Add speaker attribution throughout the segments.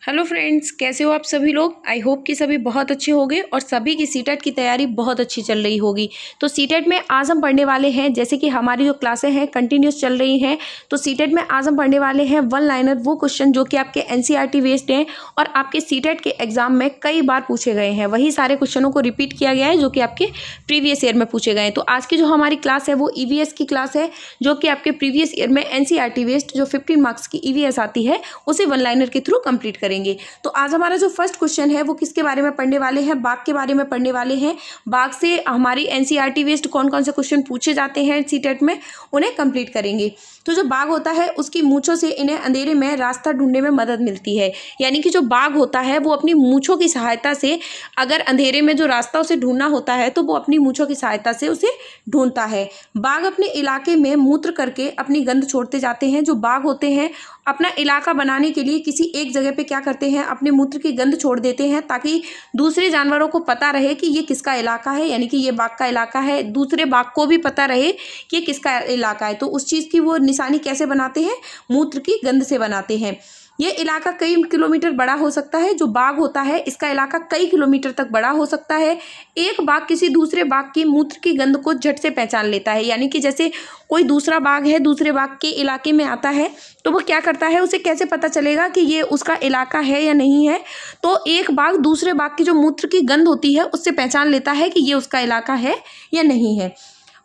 Speaker 1: Hello friends, कैसे हो आप सभी लोग। आई होप कि सभी बहुत अच्छे होंगे और सभी की सीटेट की तैयारी बहुत अच्छी चल रही होगी। तो सीटेट में आज हम पढ़ने वाले हैं, जैसे कि हमारी जो क्लासें हैं कंटिन्यूस चल रही हैं, तो सीटेट में आज हम पढ़ने वाले हैं वन लाइनर, वो क्वेश्चन जो कि आपके एनसीईआरटी बेस्ड हैं और आपके सीटेट के एग्जाम में कई बार पूछे गए हैं। वही सारे क्वेश्चनों को रिपीट किया गया है जो कि आपके प्रीवियस ईयर में पूछे गए हैं। तो आज की जो हमारी क्लास है वो ईवीएस की क्लास है, जो कि आपके प्रीवियस ईयर में एनसीईआरटी बेस्ड जो 15 मार्क्स की ईवीएस आती है उसे वन लाइनर के थ्रू कंप्लीट करेंगे। तो आज हमारा जो फर्स्ट क्वेश्चन है वो किसके बारे में पढ़ने वाले हैं, बाघ के बारे में पढ़ने वाले हैं। बाघ से हमारी एनसीईआरटी बेस्ड कौन कौन से क्वेश्चन पूछे जाते हैं सीटेट में, उन्हें कंप्लीट करेंगे। तो जो बाघ होता है उसकी मूंछों से इन्हें अंधेरे में रास्ता ढूंढने में मदद मिलती है। यानी कि जो बाघ होता है वो अपनी मूंछों की सहायता से, अगर अंधेरे में जो रास्ता उसे ढूंढना होता है तो वो अपनी मूंछों की सहायता से उसे ढूंढता है। बाघ अपने इलाके में मूत्र करके अपनी गंध छोड़ते जाते हैं। जो बाघ होते हैं अपना इलाका बनाने के लिए किसी एक जगह पे क्या करते हैं, अपने मूत्र की गंध छोड़ देते हैं, ताकि दूसरे जानवरों को पता रहे कि ये किसका इलाका है, यानी कि ये बाघ का इलाका है। दूसरे बाघ को भी पता रहे कि ये किसका इलाका है। तो उस चीज़ की वो निशानी कैसे बनाते हैं, मूत्र की गंध से बनाते हैं। ये इलाका कई किलोमीटर बड़ा हो सकता है। जो बाघ होता है इसका इलाका कई किलोमीटर तक बड़ा हो सकता है। एक बाघ किसी दूसरे बाघ की मूत्र की गंध को झट से पहचान लेता है। यानी कि जैसे कोई दूसरा बाघ है, दूसरे बाघ के इलाके में आता है, तो वो क्या करता है, उसे कैसे पता चलेगा कि ये उसका इलाका है या नहीं है। तो एक बाघ दूसरे बाघ की जो मूत्र की गंध होती है उससे पहचान लेता है कि ये उसका इलाका है या नहीं है।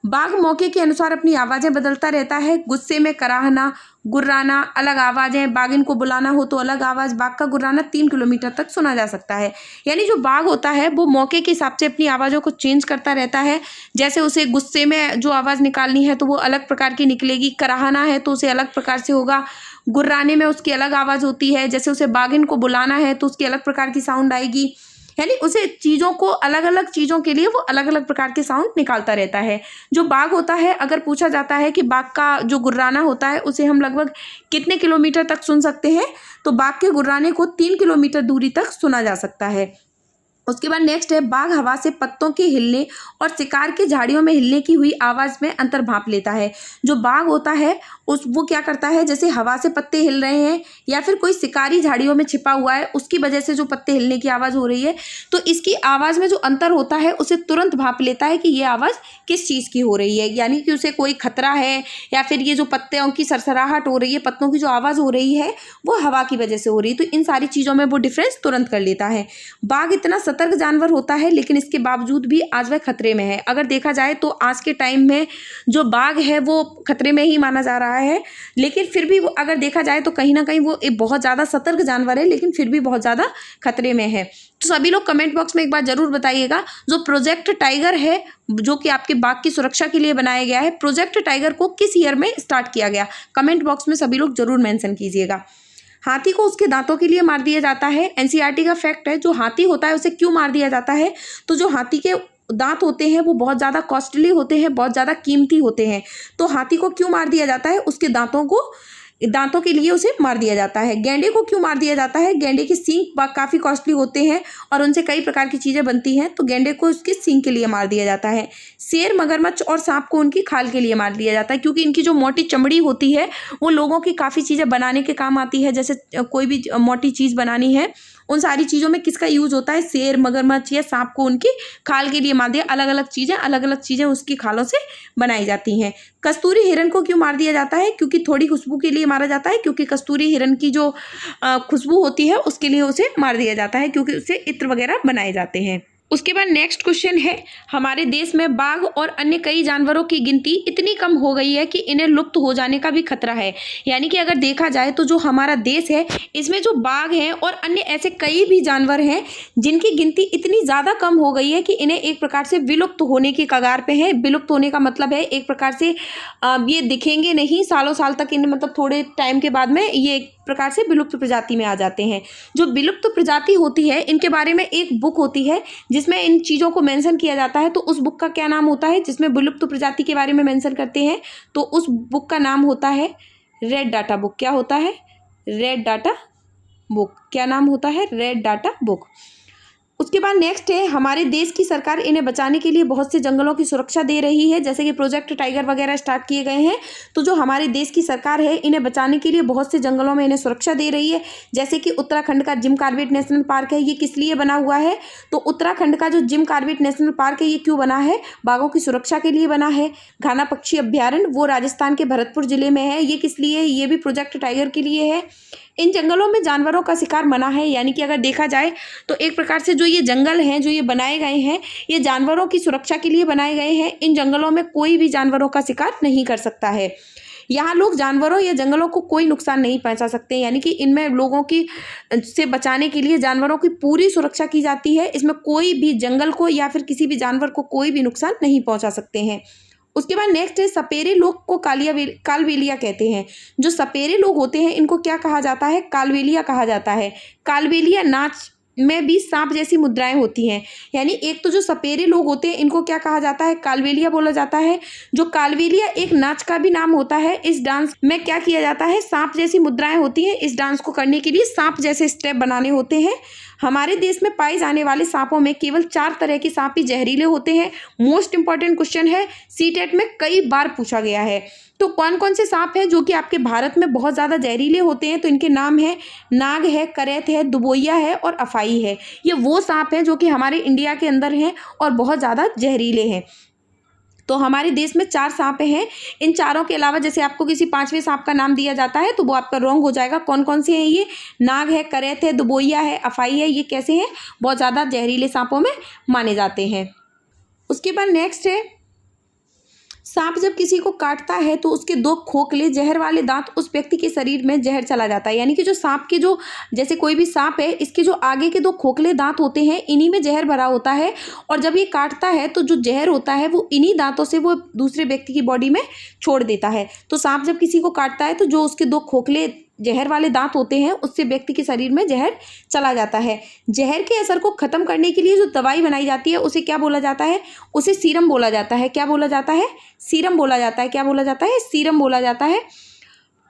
Speaker 1: बाघ मौके के अनुसार अपनी आवाज़ें बदलता रहता है। गुस्से में कराहना, गुर्राना, अलग आवाज़ें। बाघिन को बुलाना हो तो अलग आवाज़। बाघ का गुर्राना 3 किलोमीटर तक सुना जा सकता है। यानी जो बाघ होता है वो मौके के हिसाब से अपनी आवाज़ों को चेंज करता रहता है। जैसे उसे गुस्से में जो आवाज़ निकालनी है तो वो अलग प्रकार की निकलेगी, कराहना है तो उसे अलग प्रकार से होगा, गुर्राने में उसकी अलग आवाज़ होती है। जैसे उसे बाघिन को बुलाना है तो उसकी अलग प्रकार की साउंड आएगी। यानी उसे चीज़ों को, अलग अलग चीज़ों के लिए वो अलग अलग प्रकार के साउंड निकालता रहता है। जो बाघ होता है, अगर पूछा जाता है कि बाघ का जो गुर्राना होता है उसे हम लगभग कितने किलोमीटर तक सुन सकते हैं, तो बाघ के गुर्राने को 3 किलोमीटर दूरी तक सुना जा सकता है। उसके बाद नेक्स्ट है, बाघ हवा से पत्तों के हिलने और शिकार की झाड़ियों में हिलने की हुई आवाज़ में अंतर भांप लेता है। जो बाघ होता है वो क्या करता है, जैसे हवा से पत्ते हिल रहे हैं या फिर कोई शिकारी झाड़ियों में छिपा हुआ है, उसकी वजह से जो पत्ते हिलने की आवाज़ हो रही है, तो इसकी आवाज़ में जो अंतर होता है उसे तुरंत भांप लेता है कि ये आवाज़ किस चीज़ की हो रही है। यानी कि उसे कोई खतरा है या फिर ये जो पत्तों की सरसराहट हो रही है, पत्तों की जो आवाज़ हो रही है वो हवा की वजह से हो रही है। तो इन सारी चीज़ों में वो डिफरेंस तुरंत कर लेता है। बाघ इतना सतर्क जानवर होता है लेकिन इसके बावजूद भी आज वह खतरे में है। अगर देखा जाए तो आज के टाइम में जो बाघ है वो खतरे में ही माना जा रहा है, लेकिन फिर भी वो अगर देखा जाए तो कहीं ना कहीं वो एक बहुत ज़्यादा सतर्क जानवर है, लेकिन फिर भी बहुत ज़्यादा खतरे में है। तो सभी लोग कमेंट बॉक्स में एक बार जरूर बताइएगा, जो प्रोजेक्ट टाइगर है जो कि आपके बाघ की सुरक्षा के लिए बनाया गया है, प्रोजेक्ट टाइगर को किस ईयर में स्टार्ट किया गया, कमेंट बॉक्स में सभी लोग जरूर मेंशन कीजिएगा। हाथी को उसके दांतों के लिए मार दिया जाता है। एनसीईआरटी का फैक्ट है, जो हाथी होता है उसे क्यों मार दिया जाता है, तो जो हाथी के दांत होते हैं वो बहुत ज़्यादा कॉस्टली होते हैं, बहुत ज़्यादा कीमती होते हैं। तो हाथी को क्यों मार दिया जाता है, उसके दांतों के लिए उसे मार दिया जाता है। गैंडे को क्यों मार दिया जाता है, गैंडे के सींग काफ़ी कॉस्टली होते हैं और उनसे कई प्रकार की चीज़ें बनती हैं, तो गैंडे को उसके सींग के लिए मार दिया जाता है। शेर, मगरमच्छ और सांप को उनकी खाल के लिए मार दिया जाता है, क्योंकि इनकी जो मोटी चमड़ी होती है वो लोगों की काफ़ी चीज़ें बनाने के काम आती है। जैसे कोई भी मोटी चीज़ बनानी है, उन सारी चीज़ों में किसका यूज़ होता है, शेर, मगरमच्छ या सांप को उनकी खाल के लिए मार दिया। अलग अलग चीज़ें उसकी खालों से बनाई जाती हैं। कस्तूरी हिरन को क्यों मार दिया जाता है, क्योंकि थोड़ी खुशबू के लिए मारा जाता है, क्योंकि कस्तूरी हिरन की जो खुशबू होती है उसके लिए उसे मार दिया जाता है, क्योंकि उससे इत्र वगैरह बनाए जाते हैं। उसके बाद नेक्स्ट क्वेश्चन है, हमारे देश में बाघ और अन्य कई जानवरों की गिनती इतनी कम हो गई है कि इन्हें लुप्त हो जाने का भी खतरा है। यानी कि अगर देखा जाए तो जो हमारा देश है इसमें जो बाघ हैं और अन्य ऐसे कई भी जानवर हैं जिनकी गिनती इतनी ज़्यादा कम हो गई है कि इन्हें एक प्रकार से विलुप्त होने की कगार पे है। विलुप्त होने का मतलब है एक प्रकार से ये दिखेंगे नहीं सालों साल तक, इन्हें मतलब थोड़े टाइम के बाद में ये एक प्रकार से विलुप्त प्रजाति में आ जाते हैं। जो विलुप्त प्रजाति होती है इनके बारे में एक बुक होती है जिसमें इन चीज़ों को मेंशन किया जाता है। तो उस बुक का क्या नाम होता है, जिसमें विलुप्त प्रजाति के बारे में मेंशन करते हैं, तो उस बुक का नाम होता है रेड डाटा बुक। क्या होता है, रेड डाटा बुक। क्या नाम होता है, रेड डाटा बुक। उसके बाद नेक्स्ट है, हमारे देश की सरकार इन्हें बचाने के लिए बहुत से जंगलों की सुरक्षा दे रही है, जैसे कि प्रोजेक्ट टाइगर वगैरह स्टार्ट किए गए हैं। तो जो हमारे देश की सरकार है इन्हें बचाने के लिए बहुत से जंगलों में इन्हें सुरक्षा दे रही है। जैसे कि उत्तराखंड का जिम कॉर्बेट नेशनल पार्क है, ये किस लिए बना हुआ है? तो उत्तराखंड का जो जिम कॉर्बेट नेशनल पार्क है ये क्यों बना है? बाघों की सुरक्षा के लिए बना है। घाना पक्षी अभ्यारण्य वो राजस्थान के भरतपुर जिले में है, ये किस लिए? ये भी प्रोजेक्ट टाइगर के लिए है। इन जंगलों में जानवरों का शिकार मना है, यानी कि अगर देखा जाए तो एक प्रकार से जो ये जंगल हैं, जो ये बनाए गए हैं, ये जानवरों की सुरक्षा के लिए बनाए गए हैं। इन जंगलों में कोई भी जानवरों का शिकार नहीं कर सकता है। यहाँ लोग जानवरों या जंगलों को कोई नुकसान नहीं पहुंचा सकते, यानी कि इनमें लोगों की से बचाने के लिए जानवरों की पूरी सुरक्षा की जाती है। इसमें कोई भी जंगल को या फिर किसी भी जानवर को कोई भी नुकसान नहीं पहुंचा सकते हैं। उसके बाद नेक्स्ट है, सपेरे लोग को कालबेलिया कहते हैं। जो सपेरे लोग होते हैं इनको क्या कहा जाता है? कालबेलिया कहा जाता है। कालबेलिया नाच में भी सांप जैसी मुद्राएं होती हैं, यानी एक तो जो सपेरे लोग होते हैं इनको क्या कहा जाता है? कालबेलिया बोला जाता है। जो कालबेलिया एक नाच का भी नाम होता है। इस डांस में क्या किया जाता है? सांप जैसी मुद्राएं होती हैं। इस डांस को करने के लिए सांप जैसे स्टेप बनाने होते हैं। हमारे देश में पाए जाने वाले सांपों में केवल 4 तरह के सांप ही जहरीले होते हैं। मोस्ट इंपॉर्टेंट क्वेश्चन है, सीटेट में कई बार पूछा गया है। तो कौन कौन से सांप हैं जो कि आपके भारत में बहुत ज़्यादा जहरीले होते हैं? तो इनके नाम है, नाग है, करैत है, दुबोइया है और अफाई है। ये वो सांप हैं जो कि हमारे इंडिया के अंदर हैं और बहुत ज़्यादा जहरीले हैं। तो हमारे देश में 4 सांप हैं। इन चारों के अलावा जैसे आपको किसी 5वें सांप का नाम दिया जाता है तो वो आपका रॉन्ग हो जाएगा। कौन कौन से हैं ये? नाग है, करैत है, दुबोइया है, अफाई है। ये कैसे हैं? बहुत ज़्यादा जहरीले सांपों में माने जाते हैं। उसके बाद नेक्स्ट है, सांप जब किसी को काटता है तो उसके 2 खोखले जहर वाले दांत उस व्यक्ति के शरीर में जहर चला जाता है, यानी कि जो सांप के जो जैसे कोई भी सांप है इसके जो आगे के 2 खोखले दांत होते हैं इन्हीं में जहर भरा होता है और जब ये काटता है तो जो जहर होता है वो इन्हीं दांतों से वो दूसरे व्यक्ति की बॉडी में छोड़ देता है। तो सांप जब किसी को काटता है तो जो उसके 2 खोखले जहर वाले दांत होते हैं उससे व्यक्ति के शरीर में जहर चला जाता है। जहर के असर को खत्म करने के लिए जो दवाई बनाई जाती है उसे क्या बोला जाता है? उसे सीरम बोला जाता है। क्या बोला जाता है? सीरम बोला जाता है। क्या बोला जाता है? सीरम बोला जाता है।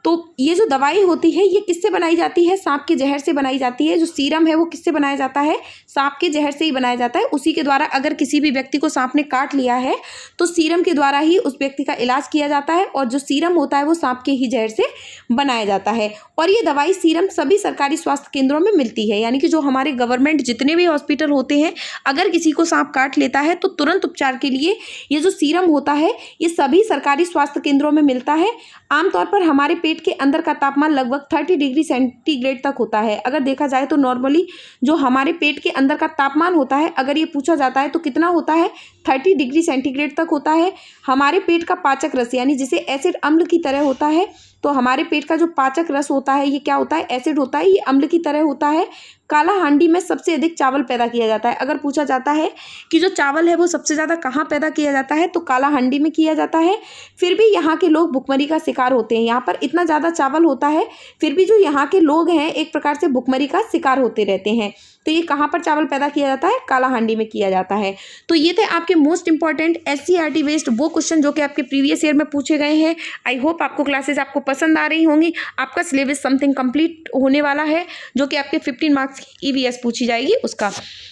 Speaker 1: तो ये जो दवाई होती है ये किससे बनाई जाती है? सांप के जहर से बनाई जाती है। जो सीरम है वो किससे बनाया जाता है? सांप के जहर से ही बनाया जाता है। उसी के द्वारा अगर किसी भी व्यक्ति को सांप ने काट लिया है तो सीरम के द्वारा ही उस व्यक्ति का इलाज किया जाता है और जो सीरम होता है वो सांप के ही जहर से बनाया जाता है। और ये दवाई सीरम सभी सरकारी स्वास्थ्य केंद्रों में मिलती है, यानी कि जो हमारे गवर्नमेंट जितने भी हॉस्पिटल होते हैं अगर किसी को सांप काट लेता है तो तुरंत उपचार के लिए ये जो सीरम होता है ये सभी सरकारी स्वास्थ्य केंद्रों में मिलता है। आमतौर पर हमारे पेट के अंदर का तापमान लगभग 30 डिग्री सेंटीग्रेड तक होता है। अगर देखा जाए तो नॉर्मली जो हमारे पेट के अंदर का तापमान होता है अगर ये पूछा जाता है तो कितना होता है? 30 डिग्री सेंटीग्रेड तक होता है। हमारे पेट का पाचक रस यानी जिसे एसिड अम्ल की तरह होता है, तो हमारे पेट का जो पाचक रस होता है ये क्या होता है? एसिड होता है, ये अम्ल की तरह होता है। काला हांडी में सबसे अधिक चावल पैदा किया जाता है। अगर पूछा जाता है कि जो चावल है वो सबसे ज़्यादा कहाँ पैदा किया जाता है तो काला हांडी में किया जाता है। फिर भी यहाँ के लोग भुखमरी का शिकार होते हैं। यहाँ पर इतना ज़्यादा चावल होता है फिर भी जो यहाँ के लोग हैं एक प्रकार से भुखमरी का शिकार होते रहते हैं। तो ये कहाँ पर चावल पैदा किया जाता है? काला हांडी में किया जाता है। तो ये थे आपके मोस्ट इंपॉर्टेंट SCERT बेस्ड वो क्वेश्चन जो कि आपके प्रीवियस ईयर में पूछे गए हैं। आई होप आपको क्लासेस आपको पसंद आ रही होंगी। आपका सिलेबस समथिंग कंप्लीट होने वाला है जो कि आपके 15 मार्क्स की EVS पूछी जाएगी उसका।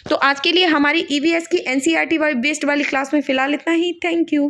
Speaker 1: तो आज के लिए हमारी EVS की NCERT बेस्ड वाली क्लास में फिलहाल इतना ही। Thank you.